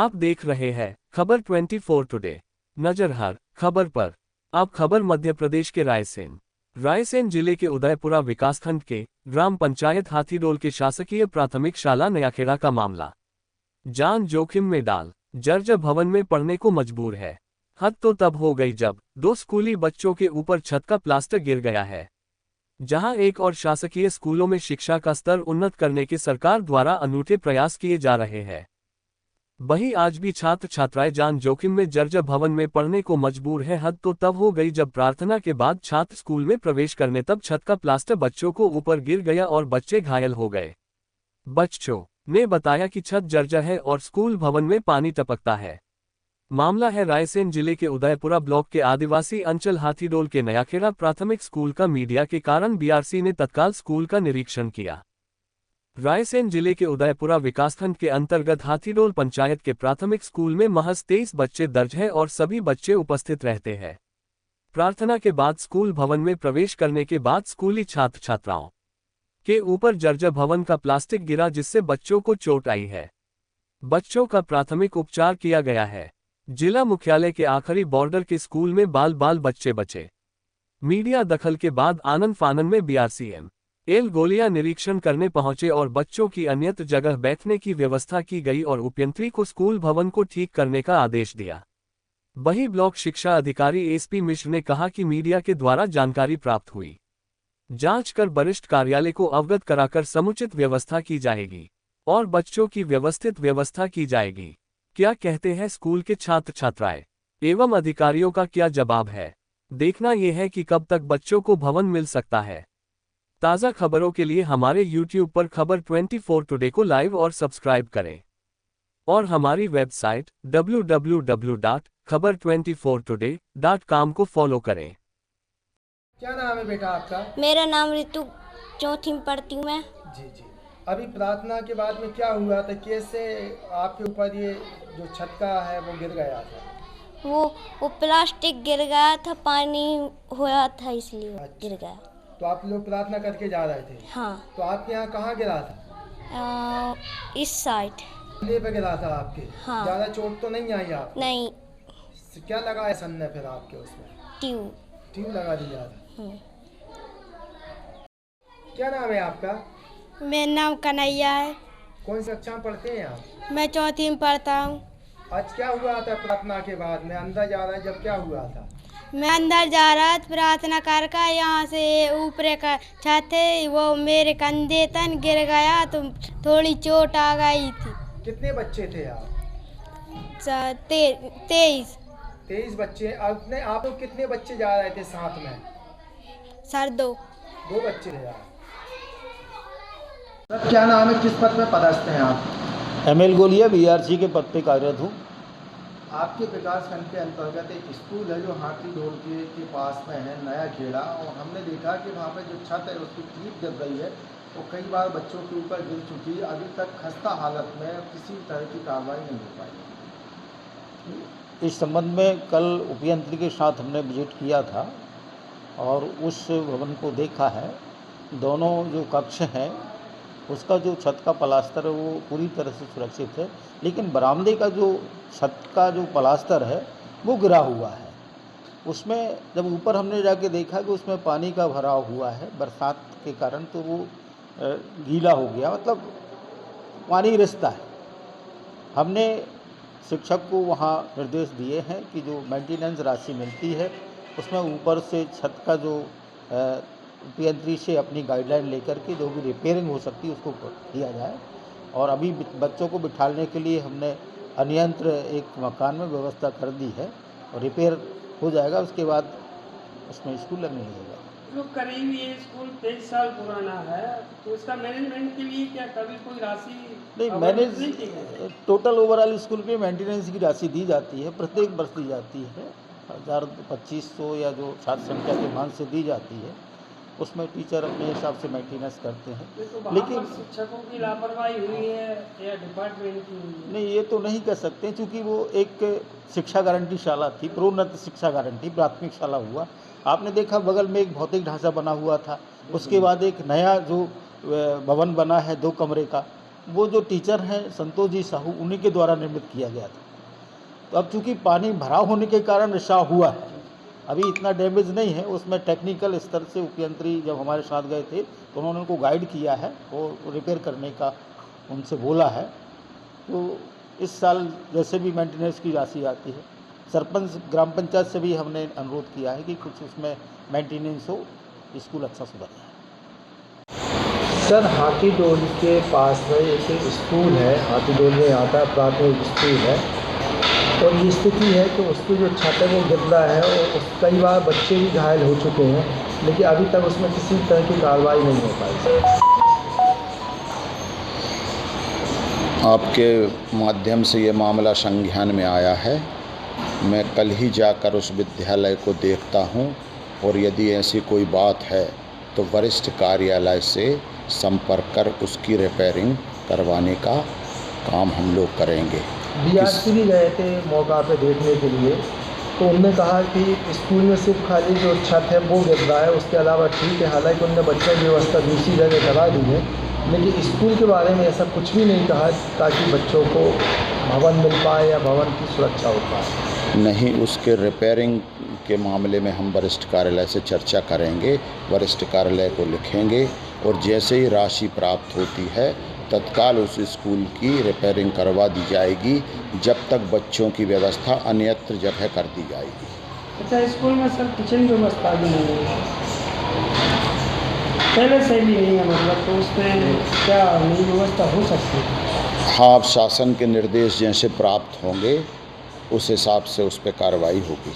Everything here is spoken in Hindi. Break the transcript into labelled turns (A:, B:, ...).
A: आप देख रहे हैं खबर 24 टुडे। नजर हर खबर पर। अब खबर मध्य प्रदेश के रायसेन जिले के उदयपुरा विकासखंड के ग्राम पंचायत हाथीडोल के शासकीय प्राथमिक शाला नयाखेड़ा का मामला जान जोखिम में डाल जर्जर भवन में पढ़ने को मजबूर है। हद तो तब हो गई जब 2 स्कूली बच्चों के ऊपर छत का प्लास्टर गिर गया है। जहां एक और शासकीय स्कूलों में शिक्षा का स्तर उन्नत करने के सरकार द्वारा अनूठे प्रयास किए जा रहे हैं, वहीं आज भी छात्र छात्राएं जान जोखिम में जर्जर भवन में पढ़ने को मजबूर है। हद तो तब हो गई जब प्रार्थना के बाद छात्र स्कूल में प्रवेश करने तब छत का प्लास्टर बच्चों को ऊपर गिर गया और बच्चे घायल हो गए। बच्चों ने बताया कि छत जर्जर है और स्कूल भवन में पानी टपकता है। मामला है रायसेन जिले के उदयपुरा ब्लॉक के आदिवासी अंचल हाथीडोल के नयाखेड़ा प्राथमिक स्कूल का। मीडिया के कारण बीआरसी ने तत्काल स्कूल का निरीक्षण किया। रायसेन जिले के उदयपुरा विकासखंड के अंतर्गत हाथीडोल पंचायत के प्राथमिक स्कूल में महज 23 बच्चे दर्ज हैं और सभी बच्चे उपस्थित रहते हैं। प्रार्थना के बाद स्कूल भवन में प्रवेश करने के बाद स्कूली छात्र छात्राओं के ऊपर जर्जर भवन का प्लास्टिक गिरा, जिससे बच्चों को चोट आई है। बच्चों का प्राथमिक उपचार किया गया है। जिला मुख्यालय के आखिरी बॉर्डर के स्कूल में बाल बच्चे बचे। मीडिया दखल के बाद आनन फानन में बीआरसीएम एल गोलिया निरीक्षण करने पहुंचे और बच्चों की अन्यत्र जगह बैठने की व्यवस्था की गई और उपयंत्री को स्कूल भवन को ठीक करने का आदेश दिया। वहीं ब्लॉक शिक्षा अधिकारी एसपी मिश्र ने कहा कि मीडिया के द्वारा जानकारी प्राप्त हुई, जांच कर वरिष्ठ कार्यालय को अवगत कराकर समुचित व्यवस्था की जाएगी और बच्चों की व्यवस्थित व्यवस्था की जाएगी। क्या कहते हैं स्कूल के छात्र छात्राएं एवं अधिकारियों का क्या जवाब है, देखना यह है कि कब तक बच्चों को भवन मिल सकता है। ताज़ा खबरों के लिए हमारे YouTube पर खबर 24 टुडे को लाइव और सब्सक्राइब करें और हमारी वेबसाइट www.khabar24today.com को फॉलो करें।
B: क्या नाम है बेटा आपका?
C: मेरा नाम ऋतु, चौथी में पढ़ती हूँ मैं।
B: जी। अभी प्रार्थना के बाद में क्या हुआ था? कैसे आपके ऊपर ये जो छत का है वो गिर गया था?
C: वो प्लास्टिक गिर गया था, पानी हुआ था इसलिए गिर गया।
B: तो आप लोग प्रार्थना करके जा रहे थे?
C: हाँ।
B: तो आपके यहाँ कहाँ गिरा था?
C: इस साइड
B: पे गिरा था आपके?
C: हाँ।
B: ज़्यादा चोट तो नहीं आई आप?
C: नहीं।
B: क्या लगा है सन ने फिर आपके उसमें? ट्यूब लगा दिया था। क्या नाम है आपका?
D: मेरा नाम कन्हैया है।
B: कौन सी कक्षा में पढ़ते हैं आप?
D: मैं चौथी में पढ़ता हूँ।
B: आज क्या हुआ था प्रार्थना के बाद में? अंदर जा रहा है जब क्या हुआ था?
D: मैं अंदर जा रहा था प्रार्थना करके, यहाँ से ऊपर का छत है वो मेरे कंधे तक गिर गया तो थोड़ी चोट आ गई थी।
B: कितने बच्चे थे आप? 23 बच्चे। आप लोग कितने बच्चे जा रहे थे साथ में?
D: सर 2
B: बच्चे थे आप। सर क्या नाम है, किस पद पे पदस्थ हैं आप?
E: ML गोलिया बीआरसी के पद पे कार्यरत हूँ।
B: आपके विकासखंड के अंतर्गत एक स्कूल है जो हाथीडोल के पास में है, नयाखेड़ा, और हमने देखा कि वहाँ पे जो छत है उसकी टीप गिर रही है और कई बार बच्चों के ऊपर गिर चुकी है। अभी तक खस्ता हालत में किसी तरह की कार्रवाई नहीं हो पाई।
E: इस संबंध में कल उपयंत्री के साथ हमने विजिट किया था और उस भवन को देखा है। दोनों जो कक्ष हैं उसका जो छत का प्लास्टर है वो पूरी तरह से सुरक्षित है, लेकिन बरामदे का जो छत का जो प्लास्टर है वो गिरा हुआ है। उसमें जब ऊपर हमने जाके देखा कि उसमें पानी का भराव हुआ है बरसात के कारण, तो वो गीला हो गया, मतलब पानी रिसता है। हमने शिक्षक को वहाँ निर्देश दिए हैं कि जो मेंटेनेंस राशि मिलती है उसमें ऊपर से छत का जो उपयंत्री से अपनी गाइडलाइन लेकर के जो भी रिपेयरिंग हो सकती है उसको किया जाए। और अभी बच्चों को बिठाने के लिए हमने अन्यंत्र एक मकान में व्यवस्था कर दी है और रिपेयर हो जाएगा, उसके बाद उसमें स्कूल लगने लगेगा।
F: जो करीब ये स्कूल 23 साल पुराना है, तो इसका मैनेजमेंट के लिए क्या कभी कोई राशि
E: नहीं टोटल ओवरऑल स्कूल पे मेंटेनेंस की राशि दी जाती है, प्रत्येक वर्ष दी जाती है 1000-2500 या जो छात्र संख्या के मान से दी जाती है, उसमें टीचर अपने हिसाब से मेंटेनेंस करते हैं।
F: तो
E: लेकिन
F: शिक्षकों की लापरवाही हुई है या डिपार्टमेंट की हुई है?
E: नहीं, ये तो नहीं कह सकते, क्योंकि वो एक शिक्षा गारंटी शाला थी, प्रोन्नत शिक्षा गारंटी प्राथमिक शाला हुआ। आपने देखा बगल में एक भौतिक ढांचा बना हुआ था, उसके बाद एक नया जो भवन बना है 2 कमरे का, वो जो टीचर हैं संतोष जी साहू, उन्हीं के द्वारा निर्मित किया गया था। तो अब चूँकि पानी भराव होने के कारण रिसाव हुआ है, अभी इतना डैमेज नहीं है। उसमें टेक्निकल स्तर से उपयंत्री जब हमारे साथ गए थे तो उन्होंने उनको गाइड किया है और रिपेयर करने का उनसे बोला है। तो इस साल जैसे भी मेंटेनेंस की राशि आती है, सरपंच ग्राम पंचायत से भी हमने अनुरोध किया है कि कुछ उसमें मेंटेनेंस हो, स्कूल अच्छा सुधर जाए।
B: सर, हाथीडोल के पास में एक स्कूल है, हाथीडोल में आता है प्राथमिक स्कूल है, और ये स्थिति है कि उसकी जो छत है वो गिर रहा है और कई बार बच्चे भी घायल हो चुके हैं, लेकिन अभी तक उसमें किसी तरह की कार्रवाई नहीं हो पाई।
G: आपके माध्यम से ये मामला संज्ञान में आया है। मैं कल ही जाकर उस विद्यालय को देखता हूँ और यदि ऐसी कोई बात है तो वरिष्ठ कार्यालय से संपर्क कर उसकी रिपेयरिंग करवाने का काम हम लोग करेंगे।
B: बीआरसी भी गए थे मौका पे देखने के लिए, तो उनने कहा कि स्कूल में सिर्फ खाली जो छत है वो गिर रहा है, उसके अलावा ठीक है। हालांकि उनने बच्चों की व्यवस्था दूसरी जगह करा दी है, लेकिन स्कूल के बारे में ऐसा कुछ भी नहीं कहा ताकि बच्चों को भवन मिल पाए या भवन की सुरक्षा हो पाए।
G: नहीं, उसके रिपेयरिंग के मामले में हम वरिष्ठ कार्यालय से चर्चा करेंगे, वरिष्ठ कार्यालय को लिखेंगे और जैसे ही राशि प्राप्त होती है तत्काल उस स्कूल की रिपेयरिंग करवा दी जाएगी, जब तक बच्चों की व्यवस्था अन्यत्र जगह कर दी जाएगी।
F: अच्छा, स्कूल में सर किचन व्यवस्था भी नहीं है, पहले से भी नहीं है, मतलब तो उसमें क्या नई व्यवस्था हो सकती है?
G: हाँ, अब शासन के निर्देश जैसे प्राप्त होंगे उस हिसाब से उस पर कार्रवाई होगी।